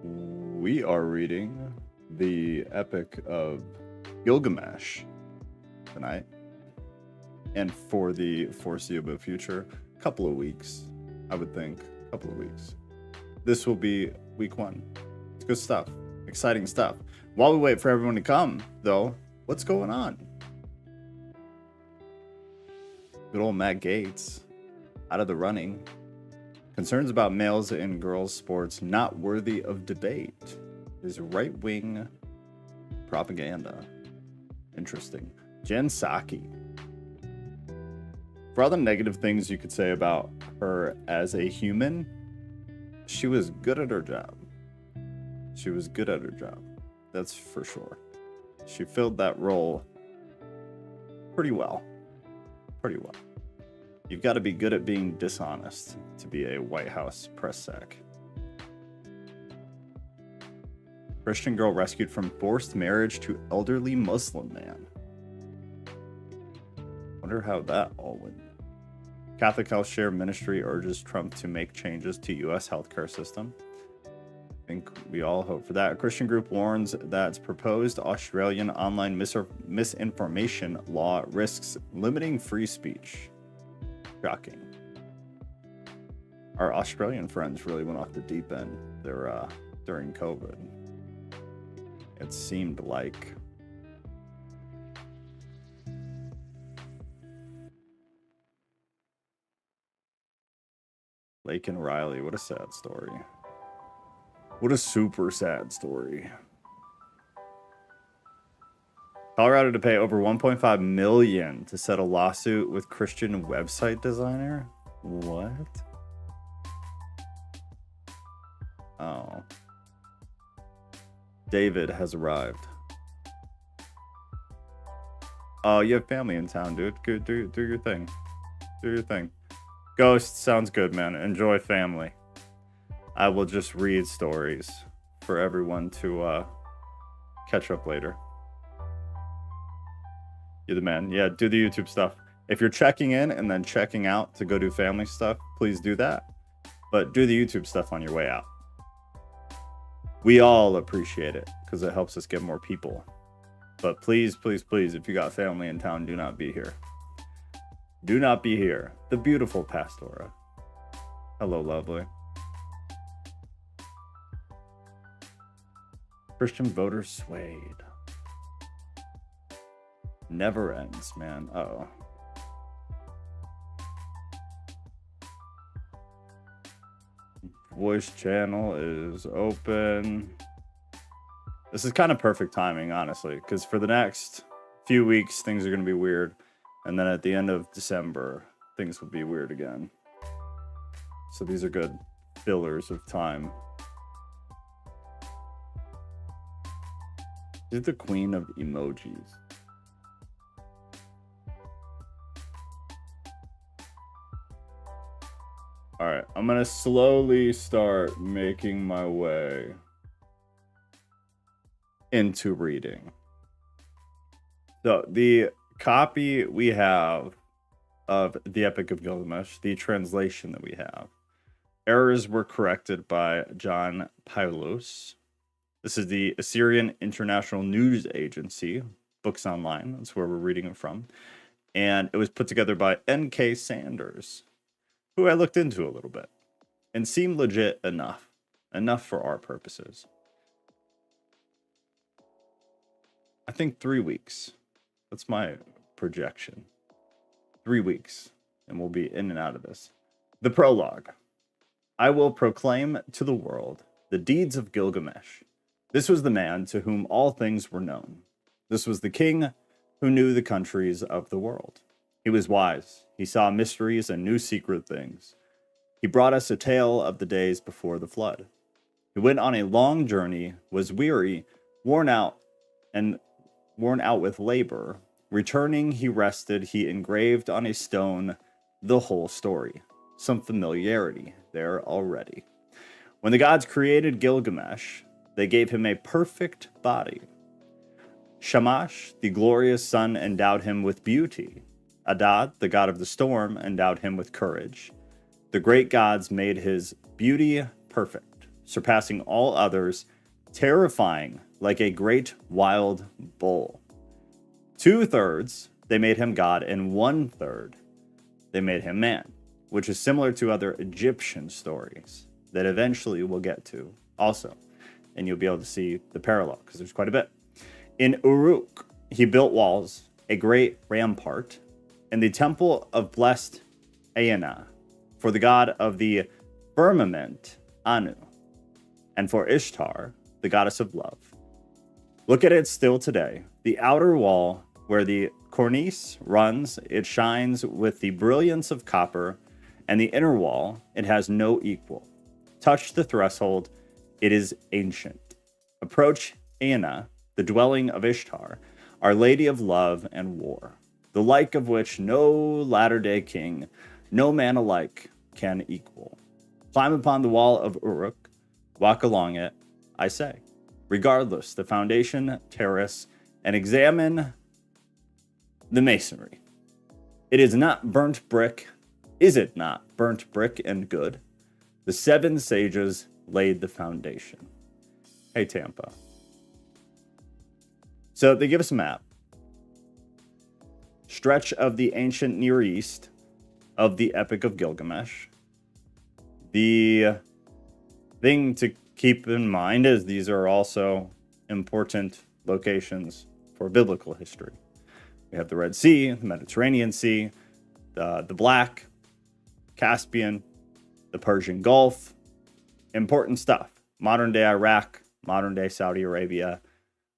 We are reading the Epic of Gilgamesh tonight, and for the foreseeable future, a couple of weeks, I would think, a couple of weeks. This will be week one. It's good stuff, exciting stuff. While we wait for everyone to come, though, what's going on? Good old Matt Gaetz, out of the running. Concerns about males and girls sports not worthy of debate is right-wing propaganda. Interesting. Jen Psaki. For all the negative things you could say about her as a human, she was good at her job. She was good at her job. That's for sure. She filled that role pretty well. Pretty well. You've got to be good at being dishonest to be a White House press sec. Christian girl rescued from forced marriage to elderly Muslim man. Wonder how that all went. Catholic Health Share Ministry urges Trump to make changes to U.S. healthcare system. I think we all hope for that. A Christian group warns that proposed Australian online misinformation law risks limiting free speech. Shocking. Our Australian friends really went off the deep end there during COVID. It seemed like Lake and Riley. What a sad story. What a super sad story. Colorado to pay over $1.5 million to settle lawsuit with Christian website designer? What? Oh. David has arrived. Oh, you have family in town, dude. Do your thing. Do your thing. Ghost sounds good, man. Enjoy family. I will just read stories for everyone to catch up later. You're the man. Yeah, do the YouTube stuff. If you're checking in and then checking out to go do family stuff, please do that. But do the YouTube stuff on your way out. We all appreciate it because it helps us get more people. But please, please, please, if you got family in town, do not be here. Do not be here. The beautiful Pastora. Hello, lovely. Christian voters swayed. Never ends, man. Uh-oh. Voice channel is open. This is kind of perfect timing, honestly, because for the next few weeks, things are going to be weird. And then at the end of December, things will be weird again. So these are good fillers of time. She's the queen of emojis. All right, I'm going to slowly start making my way into reading. So the copy we have of the Epic of Gilgamesh, the translation that we have, errors were corrected by John Paulus. This is the Assyrian International News Agency, Books Online. That's where we're reading it from. And it was put together by N.K. Sanders, who I looked into a little bit and seemed legit enough for our purposes. I think 3 weeks. That's my projection. 3 weeks, and we'll be in and out of this. The prologue. I will proclaim to the world the deeds of Gilgamesh. This was the man to whom all things were known. This was the king who knew the countries of the world. He was wise. He saw mysteries and knew secret things. He brought us a tale of the days before the flood. He went on a long journey, was weary, worn out with labor. Returning, he rested. He engraved on a stone the whole story. Some familiarity there already. When the gods created Gilgamesh, they gave him a perfect body. Shamash, the glorious sun, endowed him with beauty. Adad, the god of the storm, endowed him with courage. The great gods made his beauty perfect. surpassing all others, terrifying like a great wild bull. 2/3 they made him God, and 1/3 they made him man, which is similar to other Egyptian stories that eventually we'll get to also. And you'll be able to see the parallel because there's quite a bit. In Uruk, he built walls, a great rampart, and the temple of blessed Aena for the god of the firmament, Anu, and for Ishtar, the goddess of love. Look at it still today. The outer wall where the cornice runs, it shines with the brilliance of copper, and the inner wall, it has no equal. Touch the threshold, it is ancient. Approach Aena, the dwelling of Ishtar, Our Lady of Love and War, the like of which no latter-day king, no man alike can equal. Climb upon the wall of Uruk, walk along it, I say, regardless the foundation, terrace, and examine the masonry. It is not burnt brick, is it not burnt brick and good? The 7 sages laid the foundation. Hey, Tampa. So they give us a map. Stretch of the ancient Near East of the Epic of Gilgamesh. The thing to keep in mind is these are also important locations for biblical history. We have the Red Sea, the Mediterranean Sea, the Black, Caspian, the Persian Gulf. Important stuff. Modern day Iraq, modern day Saudi Arabia.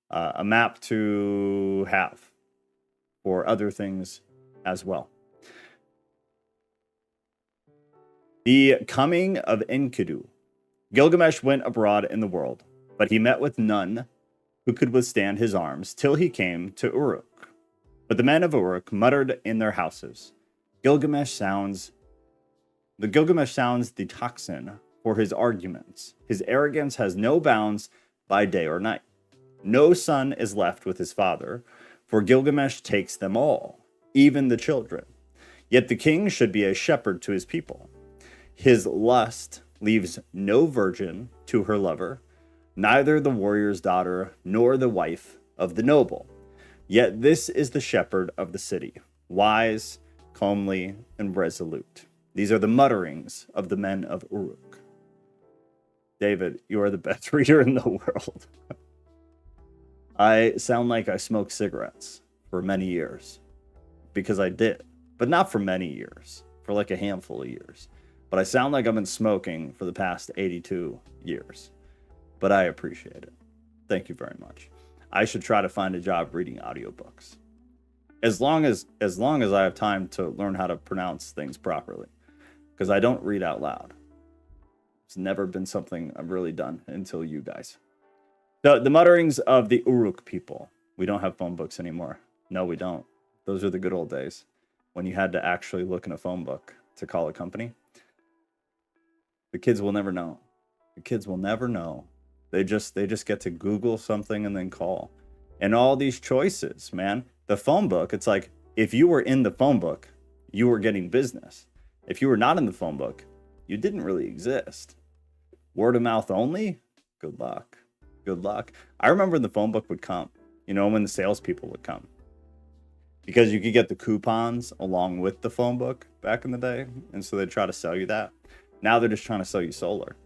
A map to have for other things as well. The coming of Enkidu. Gilgamesh went abroad in the world, but he met with none who could withstand his arms till he came to Uruk. But the men of Uruk muttered in their houses. Gilgamesh sounds the tocsin for his arguments. His arrogance has no bounds by day or night. No son is left with his father, for Gilgamesh takes them all, even the children. Yet the king should be a shepherd to his people. His lust leaves no virgin to her lover, neither the warrior's daughter nor the wife of the noble. Yet this is the shepherd of the city, wise, comely, and resolute. These are the mutterings of the men of Uruk. David, you are the best reader in the world. I sound like I smoked cigarettes for many years, because I did, but not for many years, for like a handful of years. But I sound like I've been smoking for the past 82 years, but I appreciate it. Thank you very much. I should try to find a job reading audiobooks. As long as I have time to learn how to pronounce things properly, because I don't read out loud. It's never been something I've really done until you guys. The mutterings of the Uruk people. We don't have phone books anymore. No, we don't. Those are the good old days when you had to actually look in a phone book to call a company. The kids will never know. The kids will never know. They just get to Google something and then call. And all these choices, man. The phone book, it's like if you were in the phone book, you were getting business. If you were not in the phone book, you didn't really exist. Word of mouth only? Good luck. Good luck. I remember when the phone book would come, when the salespeople would come. Because you could get the coupons along with the phone book back in the day. And so they'd try to sell you that. Now they're just trying to sell you solar.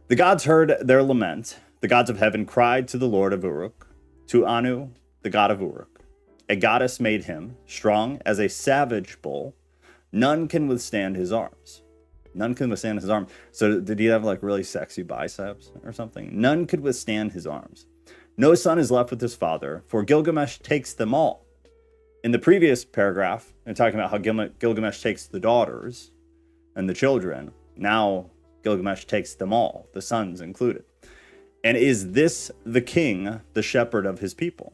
The gods heard their lament. The gods of heaven cried to the Lord of Uruk, to Anu, the god of Uruk. A goddess made him strong as a savage bull. None can withstand his arms. None can withstand his arms. So did he have like really sexy biceps or something? None could withstand his arms. No son is left with his father, for Gilgamesh takes them all. In the previous paragraph, they're talking about how Gilgamesh takes the daughters and the children. Now Gilgamesh takes them all, the sons included. And is this the king, the shepherd of his people?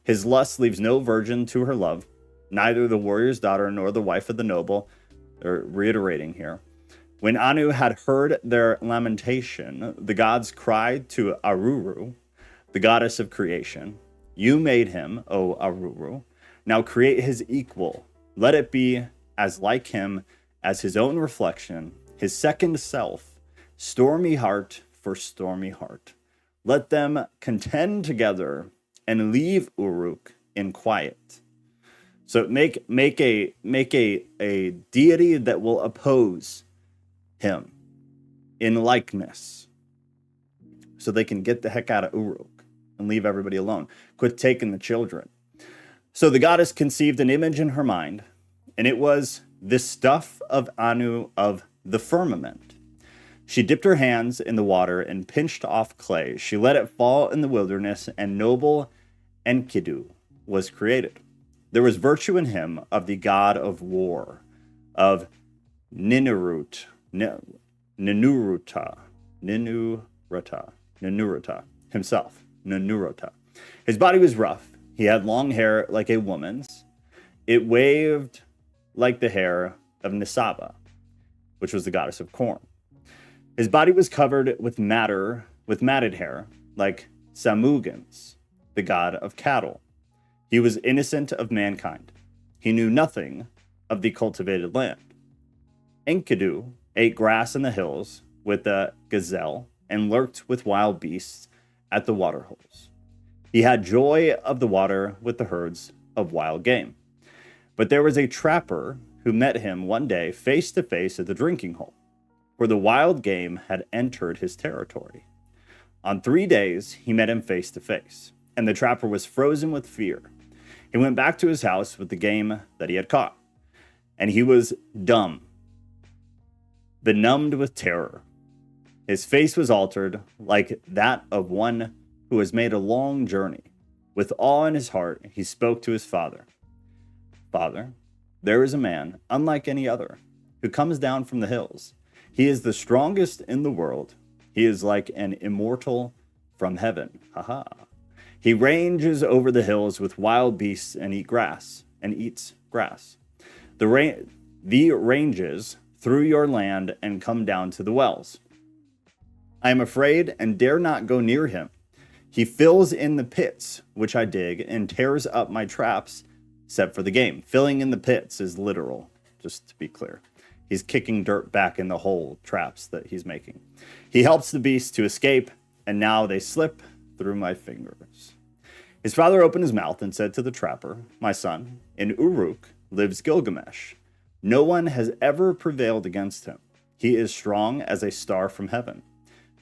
His lust leaves no virgin to her love, neither the warrior's daughter nor the wife of the noble. They're reiterating here. When Anu had heard their lamentation, the gods cried to Aruru, the goddess of creation. You made him, O Aruru. Now create his equal. Let it be as like him as his own reflection, his second self, stormy heart, for stormy heart. Let them contend together and leave Uruk in quiet. So make a deity that will oppose him in likeness, so they can get the heck out of Uruk and leave everybody alone. Quit taking the children. So the goddess conceived an image in her mind, and it was the stuff of Anu of the firmament. She dipped her hands in the water and pinched off clay. She let it fall in the wilderness, and noble Enkidu was created. There was virtue in him of the god of war, of Ninurut, Ninurta himself, Ninurta. His body was rough. He had long hair like a woman's. It waved like the hair of Nisaba, which was the goddess of corn. His body was covered with matted hair, like Samugan's, the god of cattle. He was innocent of mankind. He knew nothing of the cultivated land. Enkidu ate grass in the hills with the gazelle and lurked with wild beasts at the waterholes. He had joy of the water with the herds of wild game. But there was a trapper who met him one day face to face at the drinking hole, where the wild game had entered his territory. On 3 days, he met him face to face, and the trapper was frozen with fear. He went back to his house with the game that he had caught, and he was dumb, benumbed with terror. His face was altered like that of one who has made a long journey. With awe in his heart, he spoke to his father. Father, there is a man, unlike any other, who comes down from the hills. He is the strongest in the world. He is like an immortal from heaven. Haha. He ranges over the hills with wild beasts and eats grass. The ranges through your land and come down to the wells. I am afraid and dare not go near him. He fills in the pits which I dig and tears up my traps set for the game. Filling in the pits is literal, just to be clear. He's kicking dirt back in the hole traps that he's making. He helps the beasts to escape, and now they slip through my fingers. His father opened his mouth and said to the trapper, My son, in Uruk lives Gilgamesh. No one has ever prevailed against him. He is strong as a star from heaven.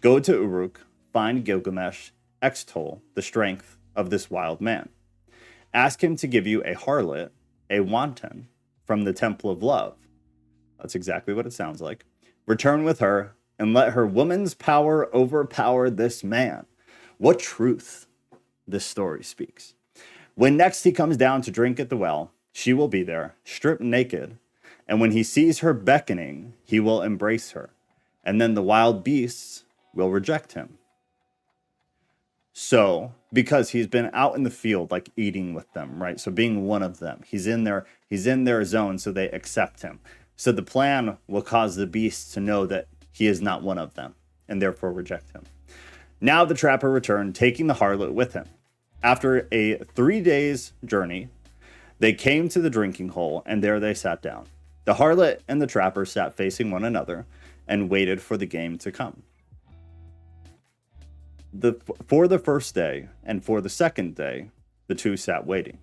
Go to Uruk, find Gilgamesh, extol the strength of this wild man. Ask him to give you a harlot, a wanton, from the temple of love. That's exactly what it sounds like. Return with her and let her woman's power overpower this man. What truth this story speaks. When next he comes down to drink at the well, she will be there, stripped naked. And when he sees her beckoning, he will embrace her. And then the wild beasts will reject him. So, because he's been out in the field, like eating with them, right? So being one of them, he's in their zone, so they accept him. So the plan will cause the beasts to know that he is not one of them, and therefore reject him. Now the trapper returned, taking the harlot with him. After a 3 days journey, they came to the drinking hole, and there they sat down. The harlot and the trapper sat facing one another and waited for the game to come. For the first day and for the second day, the two sat waiting.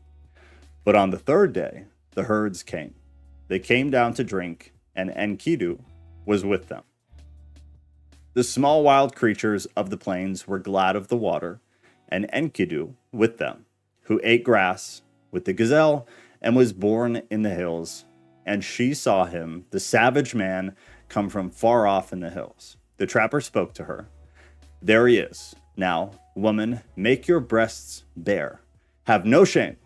But on the third day, the herds came. They came down to drink, and Enkidu was with them. The small wild creatures of the plains were glad of the water, and Enkidu with them, who ate grass with the gazelle and was born in the hills. And she saw him, the savage man, come from far off in the hills. The trapper spoke to her. There he is. Now, woman, make your breasts bare. Have no shame.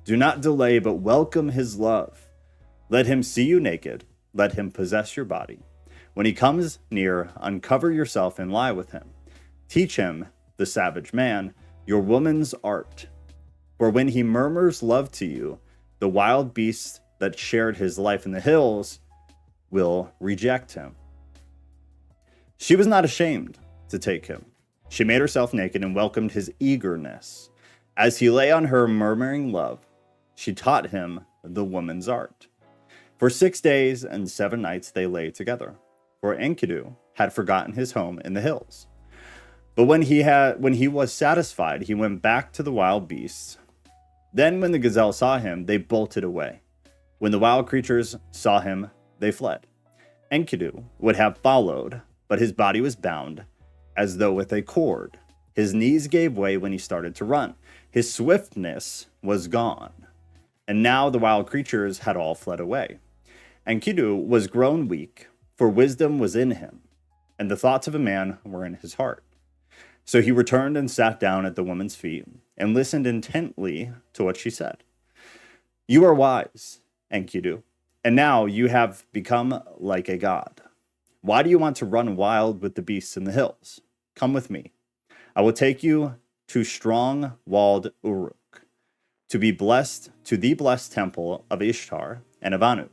Do not delay, but welcome his love. Let him see you naked. Let him possess your body. When he comes near, uncover yourself and lie with him. Teach him, the savage man, your woman's art. For when he murmurs love to you, the wild beasts that shared his life in the hills will reject him. She was not ashamed to take him. She made herself naked and welcomed his eagerness. As he lay on her murmuring love, she taught him the woman's art. For 6 days and 7 nights they lay together, for Enkidu had forgotten his home in the hills. But when he was satisfied, he went back to the wild beasts. Then when the gazelle saw him, they bolted away. When the wild creatures saw him, they fled. Enkidu would have followed, but his body was bound, as though with a cord. His knees gave way when he started to run. His swiftness was gone. And now the wild creatures had all fled away. Enkidu was grown weak, for wisdom was in him, and the thoughts of a man were in his heart. So he returned and sat down at the woman's feet, and listened intently to what she said. You are wise, Enkidu, and now you have become like a god. Why do you want to run wild with the beasts in the hills? Come with me. I will take you to strong-walled Uruk, to the blessed temple of Ishtar and of Anu,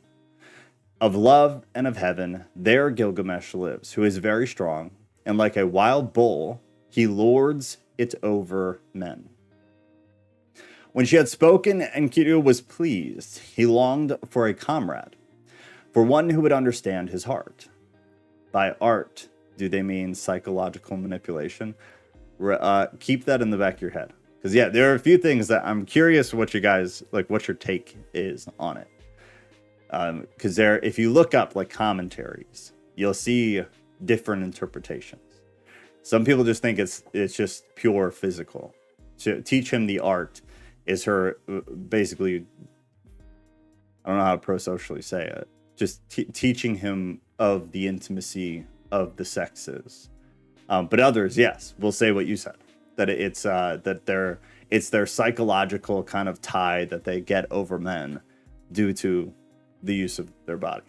of love and of heaven. There Gilgamesh lives, who is very strong, and like a wild bull, he lords it over men. When she had spoken, Enkidu was pleased. He longed for a comrade, for one who would understand his heart. By art, do they mean psychological manipulation? Keep that in the back of your head. Because, yeah, there are a few things that I'm curious what you guys, like, what your take is on it. Because if you look up, like, commentaries, you'll see different interpretations. Some people just think it's just pure physical. To teach him the art is her basically, I don't know how to pro-socially say it, just teaching him of the intimacy of the sexes. But others, yes, will say what you said, that it's their psychological kind of tie that they get over men due to the use of their body.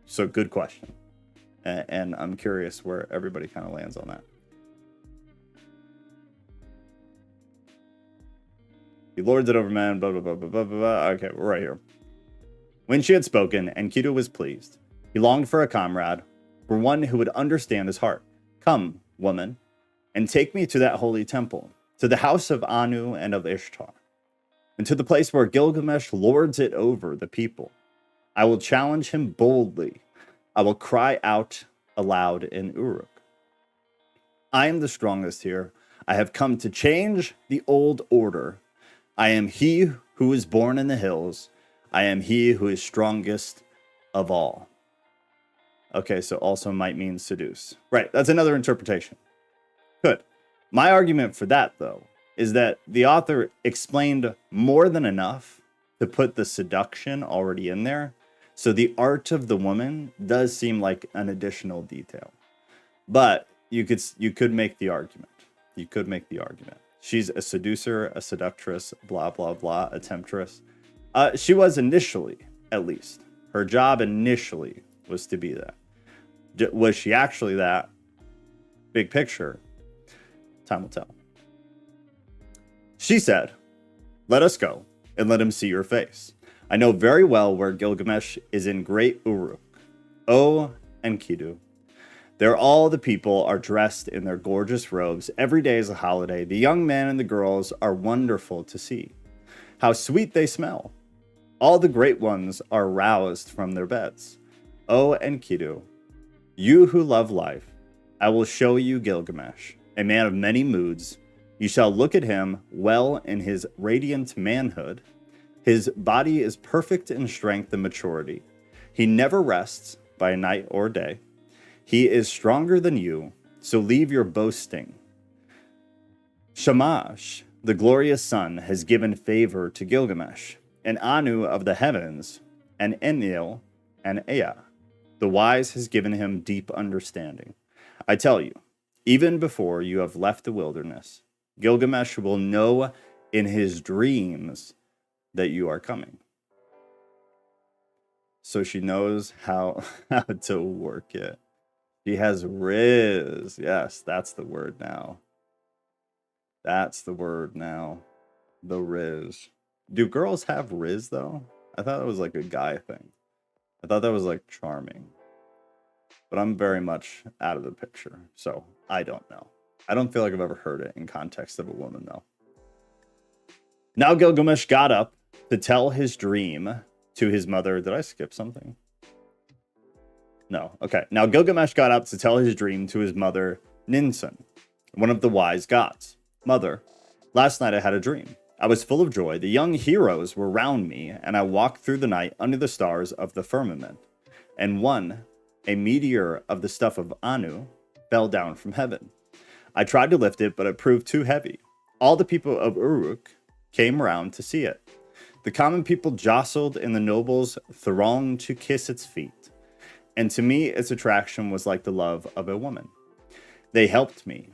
So good question. And I'm curious where everybody kind of lands on that. He lords it over men, blah, blah, blah, blah, blah, blah. Okay, we're right here. When she had spoken, Enkidu was pleased. He longed for a comrade, for one who would understand his heart. Come, woman, and take me to that holy temple, to the house of Anu and of Ishtar, and to the place where Gilgamesh lords it over the people. I will challenge him boldly. I will cry out aloud in Uruk. I am the strongest here. I have come to change the old order. I am he who is born in the hills. I am he who is strongest of all. Okay, so also might mean seduce. Right, that's another interpretation. Good. My argument for that, though, is that the author explained more than enough to put the seduction already in there. So the art of the woman does seem like an additional detail. But you could make the argument. You could make the argument. She's a seducer, a seductress, blah, blah, blah, a temptress. She was initially, at least. Her job initially was to be that. Was she actually that? Big picture. Time will tell. She said, let us go, and let him see your face. I know very well where Gilgamesh is in great Uruk. Oh, Enkidu. There all the people are dressed in their gorgeous robes. Every day is a holiday. The young men and the girls are wonderful to see. How sweet they smell. All the great ones are roused from their beds. Oh, Enkidu, you who love life, I will show you Gilgamesh, a man of many moods. You shall look at him well in his radiant manhood. His body is perfect in strength and maturity. He never rests by night or day. He is stronger than you, so leave your boasting. Shamash, the glorious sun, has given favor to Gilgamesh, and Anu of the heavens, and Enlil, and Ea. The wise has given him deep understanding. I tell you, even before you have left the wilderness, Gilgamesh will know in his dreams that you are coming. So she knows how to work it. She has riz. Yes, that's the word now. That's the word now. The riz. Do girls have riz, though? I thought it was like a guy thing. I thought that was like charming. But I'm very much out of the picture, so I don't know. I don't feel like I've ever heard it in context of a woman, though. Now Gilgamesh got up to tell his dream to his mother. Did I skip something? No. Okay. Now Gilgamesh got up to tell his dream to his mother, Ninsun. one of the wise gods. Mother, last night I had a dream. I was full of joy. The young heroes were round me, and I walked through the night under the stars of the firmament. And one, a meteor of the stuff of Anu, fell down from heaven. I tried to lift it, but it proved too heavy. All the people of Uruk came round to see it. The common people jostled, and the nobles thronged to kiss its feet. And to me, its attraction was like the love of a woman. They helped me.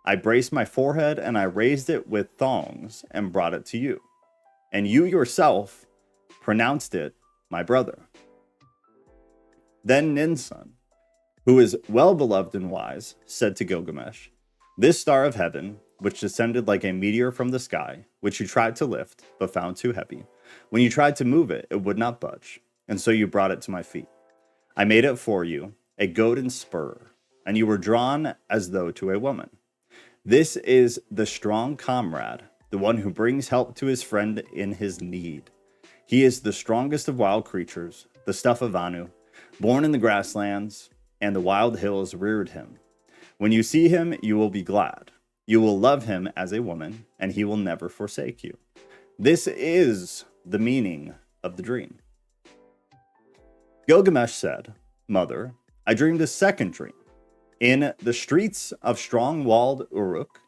I braced my forehead, and I raised it with thongs and brought it to you. And you yourself pronounced it my brother. Then Ninsun, who is well beloved and wise, said to Gilgamesh, this star of heaven, which descended like a meteor from the sky, which you tried to lift, but found too heavy. When you tried to move it, it would not budge, and so you brought it to my feet. I made it for you, a golden spur, and you were drawn as though to a woman. This is the strong comrade, the one who brings help to his friend in his need. He is the strongest of wild creatures, the stuff of Anu, born in the grasslands, and the wild hills reared him. When you see him, you will be glad. You will love him as a woman, and he will never forsake you. This is the meaning of the dream. Gilgamesh said, Mother, I dreamed a second dream. In the streets of strong-walled Uruk,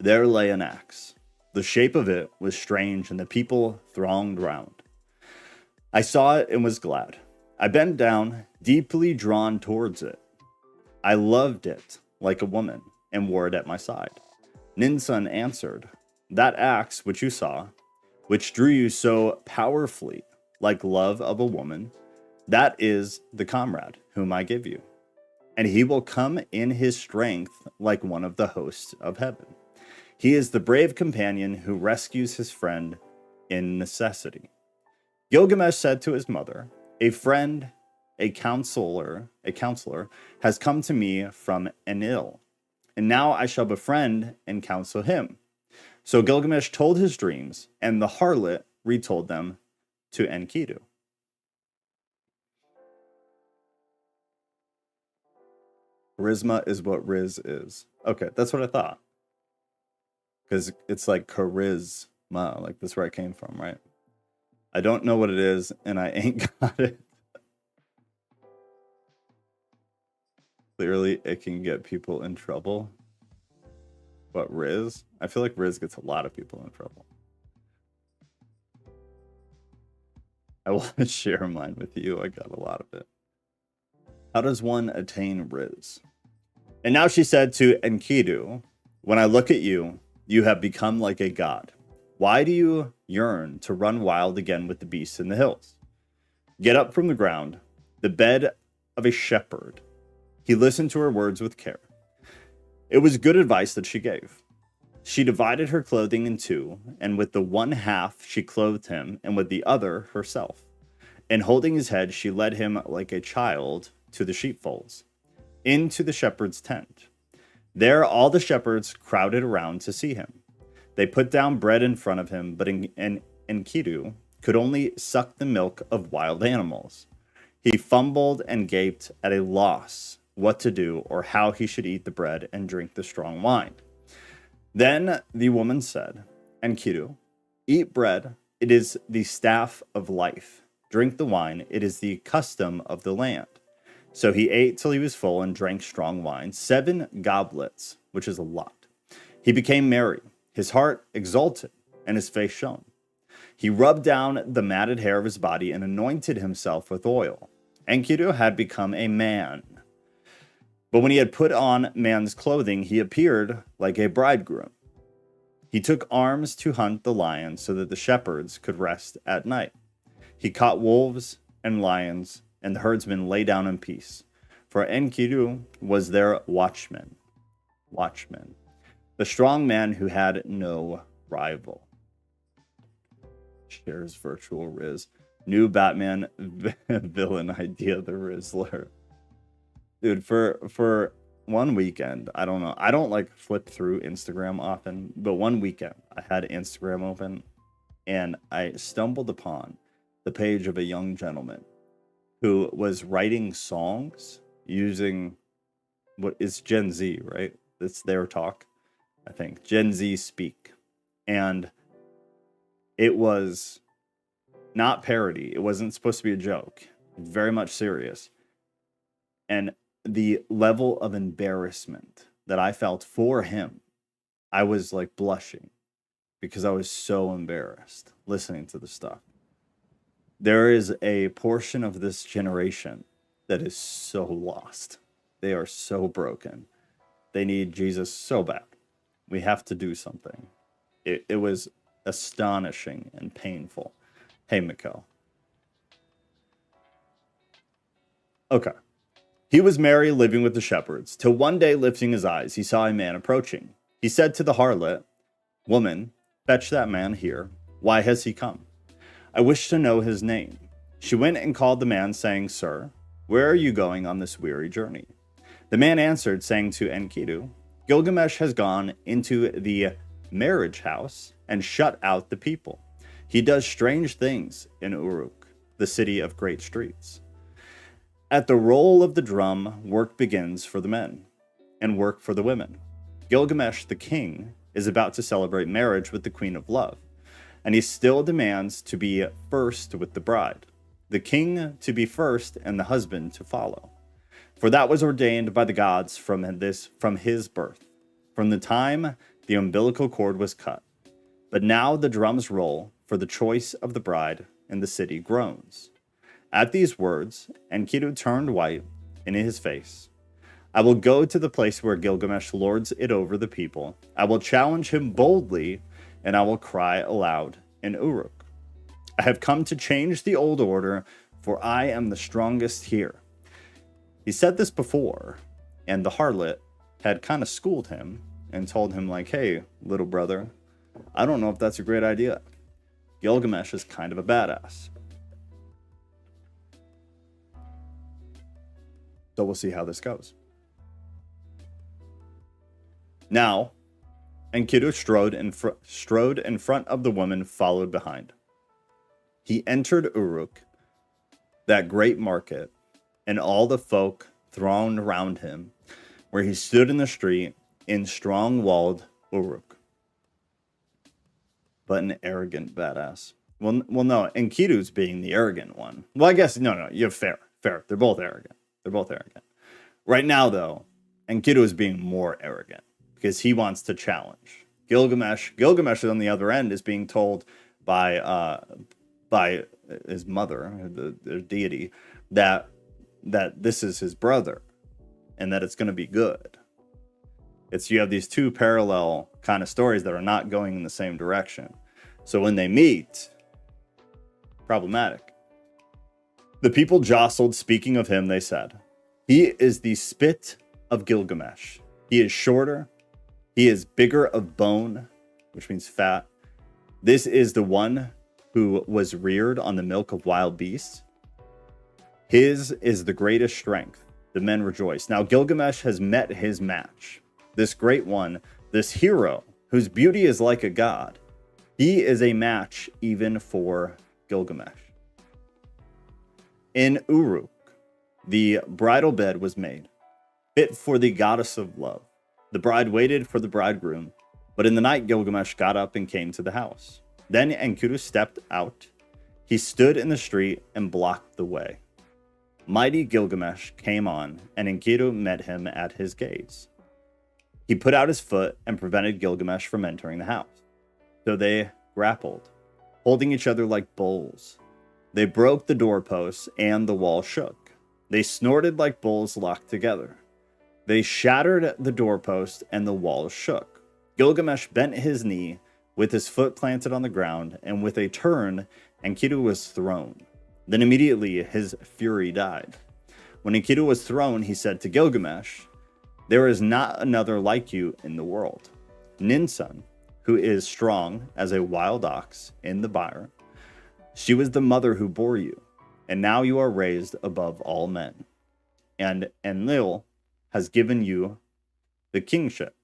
there lay an axe. The shape of it was strange, and the people thronged round. I saw it and was glad. I bent down, deeply drawn towards it. I loved it like a woman, and wore it at my side. Ninsun answered, that axe which you saw, which drew you so powerfully, like love of a woman, that is the comrade whom I give you. And he will come in his strength like one of the hosts of heaven. He is the brave companion who rescues his friend in necessity. Gilgamesh said to his mother, a friend, a counselor has come to me from Enlil, and now I shall befriend and counsel him. So Gilgamesh told his dreams, and the harlot retold them to Enkidu. Charisma is what Riz is. Okay, that's what I thought. Because it's like charisma, like that's where I came from, right? I don't know what it is, and I ain't got it. Clearly, it can get people in trouble. But Riz? I feel like Riz gets a lot of people in trouble. I want to share mine with you. I got a lot of it. How does one attain Riz? And now she said to Enkidu, when I look at you, you have become like a god. Why do you yearn to run wild again with the beasts in the hills? Get up from the ground, the bed of a shepherd. He listened to her words with care. It was good advice that she gave. She divided her clothing in two, and with the one half she clothed him, and with the other herself. And holding his head, she led him like a child to the sheepfolds, into the shepherd's tent. There all the shepherds crowded around to see him. They put down bread in front of him, but Enkidu could only suck the milk of wild animals. He fumbled and gaped at a loss what to do or how he should eat the bread and drink the strong wine. Then the woman said, Enkidu, eat bread, it is the staff of life. Drink the wine, it is the custom of the land. So he ate till he was full and drank strong wine, 7 goblets, which is a lot. He became merry, his heart exulted, and his face shone. He rubbed down the matted hair of his body and anointed himself with oil. Enkidu had become a man. But when he had put on man's clothing, he appeared like a bridegroom. He took arms to hunt the lions so that the shepherds could rest at night. He caught wolves and lions, and the herdsmen lay down in peace. For Enkidu was their watchman. The strong man who had no rival. Shares virtual Riz. New Batman villain idea, the Rizzler. Dude, for one weekend, I don't know. I don't like flip through Instagram often, but one weekend I had Instagram open and I stumbled upon the page of a young gentleman who was writing songs using what is Gen Z, right? It's their talk, I think. Gen Z speak. And it was not parody. It wasn't supposed to be a joke. It's very much serious. And the level of embarrassment that I felt for him, I was like blushing because I was so embarrassed listening to the stuff. There is a portion of this generation that is so lost. They are so broken. They need Jesus so bad. We have to do something. It was astonishing and painful. Hey, Mikkel. Okay. He was merry, living with the shepherds, till one day, lifting his eyes, he saw a man approaching. He said to the harlot, "Woman, fetch that man here. Why has he come? I wish to know his name." She went and called the man, saying, "Sir, where are you going on this weary journey?" The man answered, saying to Enkidu, "Gilgamesh has gone into the marriage house and shut out the people. He does strange things in Uruk, the city of great streets. At the roll of the drum, work begins for the men, and work for the women. Gilgamesh, the king, is about to celebrate marriage with the queen of love, and he still demands to be first with the bride, the king to be first and the husband to follow. For that was ordained by the gods from his birth, from the time the umbilical cord was cut. But now the drums roll for the choice of the bride, and the city groans." At these words, Enkidu turned white in his face. "I will go to the place where Gilgamesh lords it over the people. I will challenge him boldly, and I will cry aloud in Uruk. I have come to change the old order, for I am the strongest here." He said this before, and the harlot had kind of schooled him and told him, like, "Hey, little brother, I don't know if that's a great idea. Gilgamesh is kind of a badass." So we'll see how this goes. Now, Enkidu strode in front of the woman, followed behind. He entered Uruk, that great market, and all the folk thronged round him, where he stood in the street in strong-walled Uruk. But an arrogant badass. Well, no, Enkidu's being the arrogant one. Well, I guess, no, you have fair. They're both arrogant. Right now, though, Enkidu is being more arrogant because he wants to challenge Gilgamesh. Gilgamesh, on the other end, is being told by his mother, the deity, that this is his brother and that it's going to be good. You have these two parallel kind of stories that are not going in the same direction. So when they meet, problematic. The people jostled. Speaking of him, they said, "He is the spit of Gilgamesh. He is shorter. He is bigger of bone," which means fat. "This is the one who was reared on the milk of wild beasts. His is the greatest strength." The men rejoice. Now Gilgamesh has met his match. This great one, this hero, whose beauty is like a god. He is a match even for Gilgamesh. In Uruk, the bridal bed was made, fit for the goddess of love. The bride waited for the bridegroom, but in the night Gilgamesh got up and came to the house. Then Enkidu stepped out. He stood in the street and blocked the way. Mighty Gilgamesh came on, and Enkidu met him at his gates. He put out his foot and prevented Gilgamesh from entering the house. So they grappled, holding each other like bulls. They broke the doorposts, and the wall shook. They snorted like bulls locked together. They shattered the doorpost, and the walls shook. Gilgamesh bent his knee, with his foot planted on the ground, and with a turn, Enkidu was thrown. Then immediately his fury died. When Enkidu was thrown, he said to Gilgamesh, "There is not another like you in the world. Ninsun, who is strong as a wild ox in the byre, she was the mother who bore you, and now you are raised above all men. And Enlil has given you the kingship,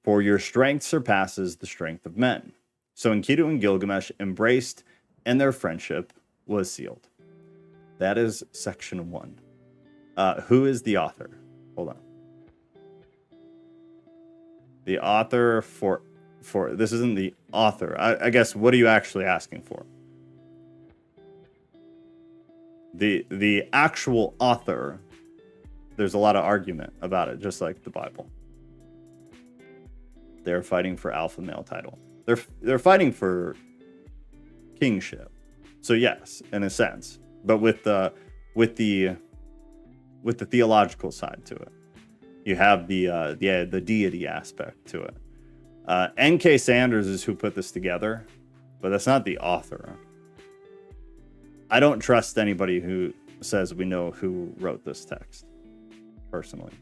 for your strength surpasses the strength of men." So Enkidu and Gilgamesh embraced, and their friendship was sealed. That is section 1. Who is the author? Hold on. The author for this isn't the author. I guess, what are you actually asking for? The actual author, there's a lot of argument about it, just like the Bible. They're fighting for alpha male title. They're fighting for kingship. So yes, in a sense, but with the theological side to it. You have the deity aspect to it. N.K. Sanders is who put this together, but that's not the author. I don't trust anybody who says we know who wrote this text, personally.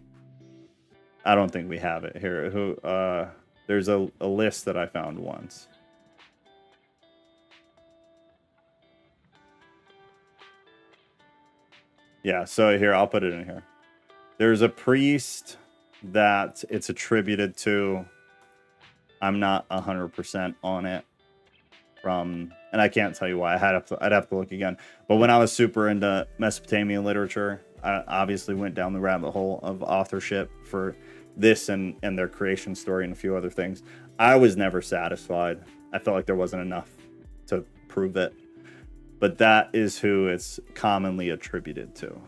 I don't think we have it here. There's a list that I found once. Yeah, so here, I'll put it in here. There's a priest that it's attributed to. I'm not 100% on it. And I can't tell you why. I'd have to look again. But when I was super into Mesopotamian literature, I obviously went down the rabbit hole of authorship for this and their creation story and a few other things. I was never satisfied. I felt like there wasn't enough to prove it. But that is who it's commonly attributed to.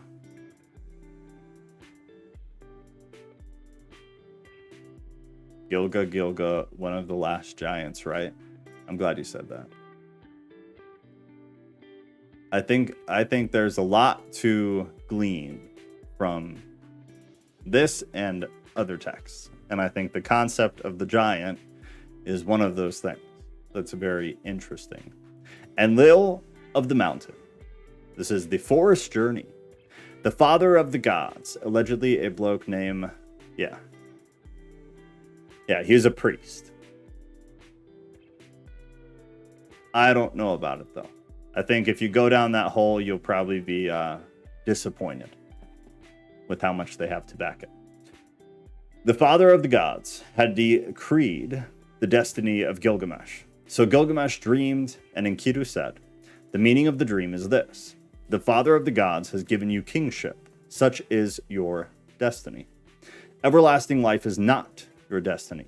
Gilga, one of the last giants, right? I'm glad you said that. I think there's a lot to glean from this and other texts. And I think the concept of the giant is one of those things that's very interesting. Enlil of the mountain. This is the forest journey. The father of the gods, allegedly a bloke named, yeah, he was a priest. I don't know about it, though. I think if you go down that hole, you'll probably be disappointed with how much they have to back it. The father of the gods had decreed the destiny of Gilgamesh. So Gilgamesh dreamed, and Enkidu said, the meaning of the dream is this. The father of the gods has given you kingship. Such is your destiny. Everlasting life is not your destiny.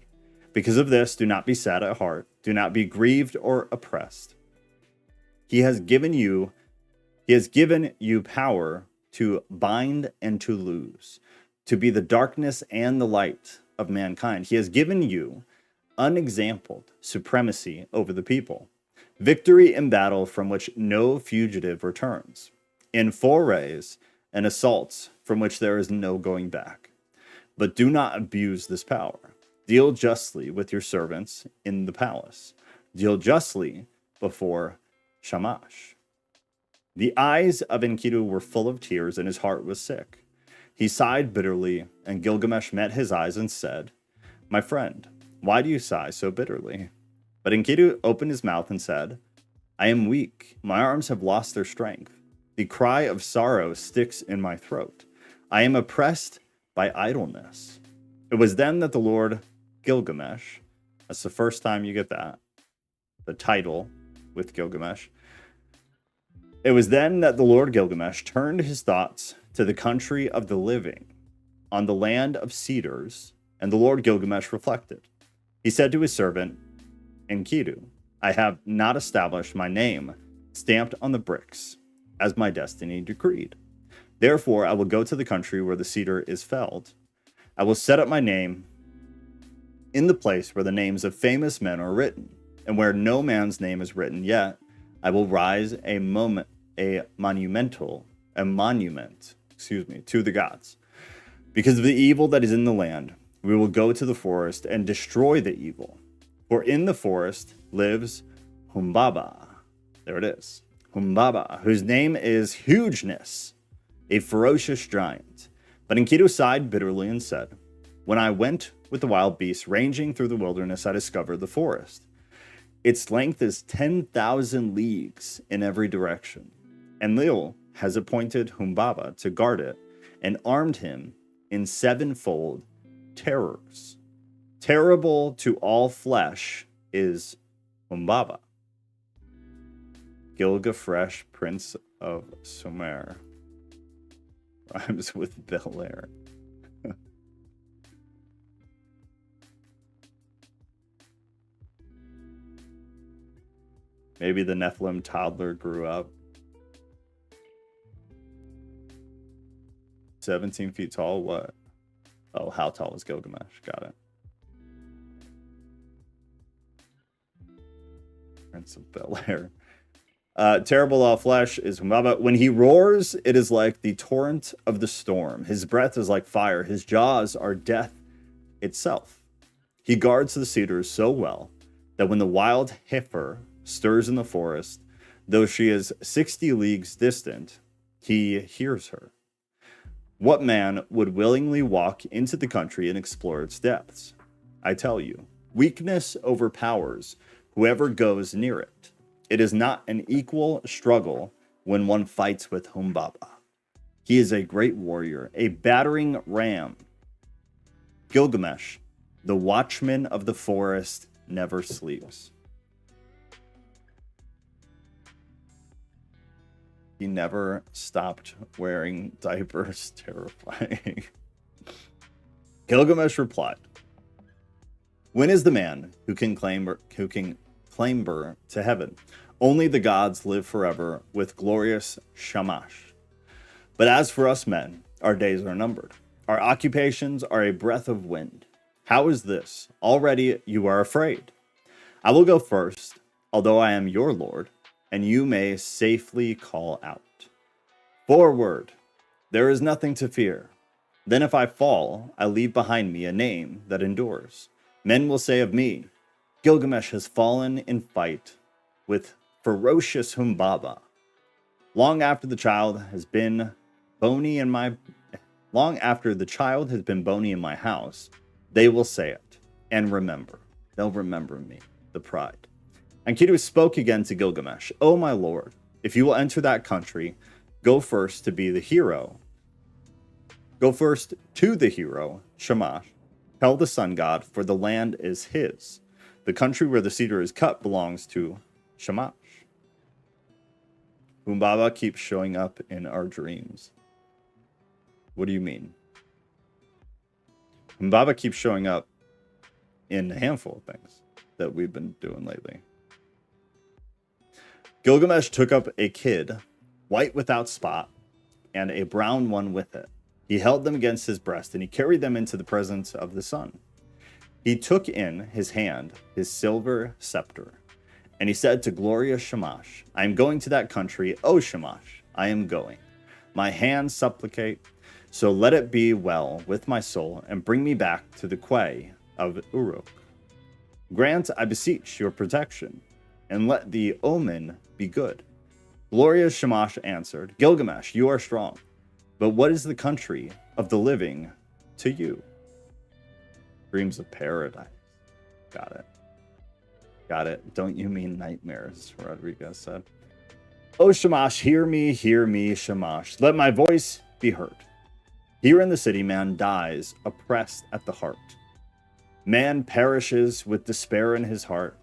Because of this, do not be sad at heart. Do not be grieved or oppressed. He has given you power to bind and to loose, to be the darkness and the light of mankind. He has given you unexampled supremacy over the people, victory in battle from which no fugitive returns, in forays and assaults from which there is no going back. But do not abuse this power. Deal justly with your servants in the palace. Deal justly before Shamash. The eyes of Enkidu were full of tears, and his heart was sick. He sighed bitterly, and Gilgamesh met his eyes and said, my friend, why do you sigh so bitterly? But Enkidu opened his mouth and said, I am weak. My arms have lost their strength. The cry of sorrow sticks in my throat. I am oppressed by idleness. It was then that the Lord Gilgamesh, that's the first time you get that, the title with Gilgamesh. It was then that the Lord Gilgamesh turned his thoughts to the country of the living, on the land of cedars, and the Lord Gilgamesh reflected. He said to his servant, Enkidu, I have not established my name stamped on the bricks, as my destiny decreed. Therefore, I will go to the country where the cedar is felled. I will set up my name in the place where the names of famous men are written, and where no man's name is written yet, I will rise a monument to the gods. Because of the evil that is in the land, we will go to the forest and destroy the evil. For in the forest lives Humbaba. There it is. Humbaba, whose name is Hugeness, a ferocious giant. But Enkidu sighed bitterly and said, when I went with the wild beasts ranging through the wilderness, I discovered the forest. Its length is 10,000 leagues in every direction. Enlil has appointed Humbaba to guard it and armed him in sevenfold terrors. Terrible to all flesh is Humbaba. Gilgafresh, Prince of Sumer. Rhymes with Bel Air. Maybe the Nephilim toddler grew up. 17 feet tall. What? Oh, how tall is Gilgamesh? Got it. Prince of Bel Air. Terrible all flesh is Humbaba. When he roars, it is like the torrent of the storm. His breath is like fire. His jaws are death itself. He guards the cedars so well that when the wild heifer stirs in the forest, though she is 60 leagues distant, he hears her. What man would willingly walk into the country and explore its depths? I tell you, weakness overpowers whoever goes near it. It is not an equal struggle when one fights with Humbaba. He is a great warrior, a battering ram. Gilgamesh, the watchman of the forest, never sleeps. He never stopped wearing diapers. Terrifying. Gilgamesh replied, when is the man who can clamber to heaven? Only the gods live forever with glorious Shamash. But as for us men, our days are numbered. Our occupations are a breath of wind. How is this? Already you are afraid. I will go first, although I am your lord, and you may safely call out. Forward! There is nothing to fear. Then if I fall, I leave behind me a name that endures. Men will say of me, Gilgamesh has fallen in fight with ferocious Humbaba. Long after the child has been bony in my house, they will say it and remember. They'll remember me, the pride. Enkidu spoke again to Gilgamesh. O my lord, if you will enter that country, go first to the hero, Shamash. Tell the sun god, for the land is his. The country where the cedar is cut belongs to Shamash. Humbaba keeps showing up in our dreams. What do you mean? Humbaba keeps showing up in a handful of things that we've been doing lately. Gilgamesh took up a kid, white without spot, and a brown one with it. He held them against his breast, and he carried them into the presence of the sun. He took in his hand his silver scepter, and he said to glorious Shamash, I am going to that country, O Shamash, I am going. My hands supplicate, so let it be well with my soul, and bring me back to the quay of Uruk. Grant, I beseech, your protection, and let the omen be good. Glorious Shamash answered, Gilgamesh, you are strong, but what is the country of the living to you? Dreams of paradise. Got it. Got it. Don't you mean nightmares, Rodriguez said. O Shamash, hear me, Shamash. Let my voice be heard. Here in the city, man dies, oppressed at the heart. Man perishes with despair in his heart.